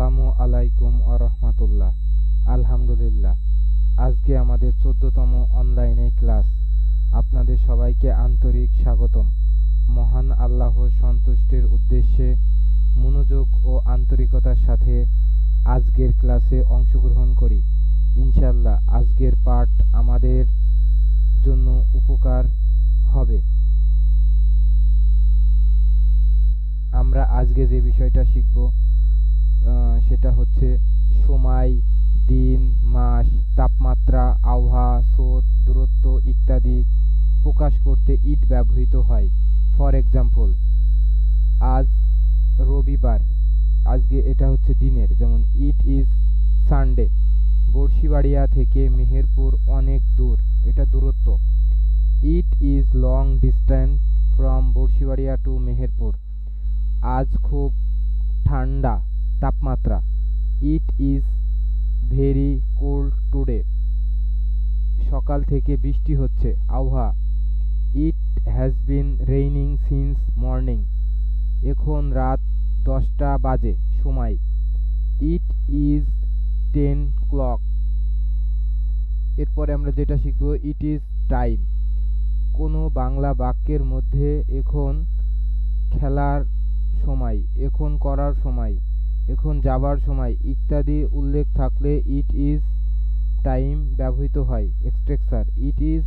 আসসালামু আলাইকুম আরহামাতুল্লাহ। আলহামদুলিল্লাহ, আজকে আমাদের ১৪তম অনলাইনে ক্লাস। আপনাদের সবাইকে আন্তরিক স্বাগতম। মহান আল্লাহর সন্তুষ্টির উদ্দেশ্যে মনোযোগ ও আন্তরিকতার সাথে আজকের ক্লাসে অংশগ্রহণ করি। ইনশাআল্লাহ আজকের পাঠ আমাদের জন্য উপকার হবে। আমরা আজকে যে বিষয়টা শিখব সেটা হচ্ছে সময়, দিন, মাস, তাপমাত্রা, আবহাওয়া, স্রোত, দূরত্ব ইত্যাদি প্রকাশ করতে ইট ব্যবহৃত হয়। ফর এক্সাম্পল, আজ রবিবার, আজকে এটা হচ্ছে দিনের, যেমন ইট ইজ সানডে। বর্ষিবাড়িয়া থেকে মেহেরপুর অনেক দূর, এটা দূরত্ব। It is long distance from Barshibaria to Meherpur. আজ খুব ঠান্ডা, তাপমাত্রা। It is very cold today. সকাল থেকে বৃষ্টি হচ্ছে, আবহাওয়া। It has been raining since morning. এখন রাত 10টা বাজে, সময়। It is 10 clock. এরপরে আমরা যেটা শিখব, ইট ইজ টাইম। কোনো বাংলা বাক্যের মধ্যে এখন খেলার সময়, এখন করার সময়, এখন যাবার সময় ইত্যাদি উল্লেখ থাকলে ইট ইজ টাইম ব্যবহৃত হয়। Structure, it is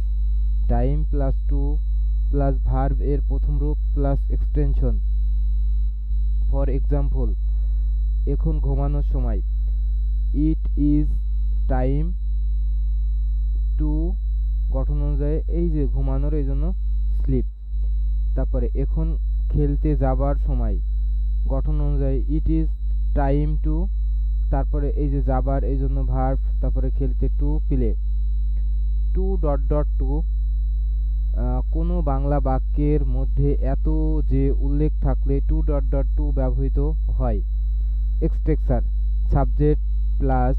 time plus to plus verb এর প্রথম রূপ প্লাস এক্সটেনশন। ফর এক্সাম্পল, এখন ঘুমানোর সময়। ইট ইজ টাইম টু, গঠন অনুযায়ী এই যে ঘুমানোর, এই জন্য স্লিপ। তারপরে এখন খেলতে যাবার সময়, গঠন অনুযায়ী ইট ইজ টাইম টু, তারপরে এই যে যাবার, এই জন্য ভার্ব, তারপরে খেলতে to play. To dot dot to, কোনো বাংলা বাক্যের মধ্যে এত যে উল্লেখ থাকলে টু ডট ডট টু ব্যবহৃত হয়। Structure, subject plus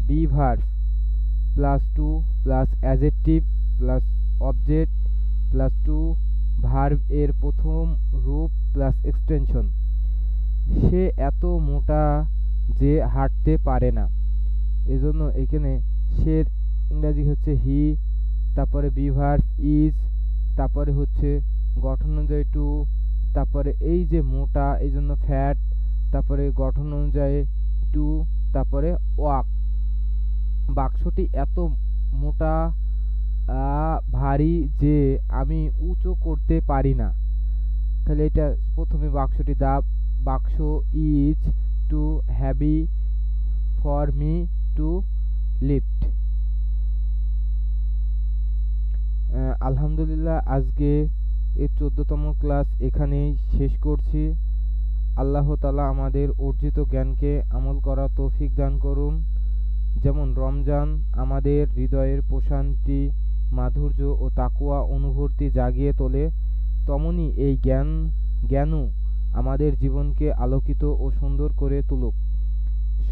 be verb plus to plus adjective plus object plus to verb এর প্রথম রূপ প্লাস এক্সটেনশন। সে এত মোটা যে হাঁটতে পারে না, এজন্য এখানে সে ইংরাজি হচ্ছে হি, তারপরে বি ভার্ব ইজ, তারপরে হচ্ছে গঠন অনুযায়ী টু, তারপরে এই যে মোটা, এই জন্য ফ্যাট, তারপরে গঠন অনুযায়ী টু, তারপরে ওয়াক। বাক্সটি এত মোটা ভারী যে আমি উঁচু করতে পারি না। তাহলে এটা প্রথমে বাক্সটি, দা বাক্স is too heavy for me to lift. আলহামদুলিল্লাহ, আজকে এই 14তম ক্লাস এখানেই শেষ করছি। আল্লাহ তাআলা আমাদের অর্জিত জ্ঞানকে আমল করার তৌফিক দান করুন। যেমন রমজান আমাদের হৃদয়ের প্রশান্তি, মাধুর্য ও তাকওয়া অনুভূতি জাগিয়ে তোলে, তেমনি এই জ্ঞানও আমাদের জীবনকে আলোকিত ও সুন্দর করে তুলুক।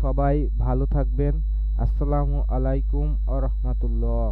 সবাই ভালো থাকবেন। আসসালামু আলাইকুম ওয়া রাহমাতুল্লাহ।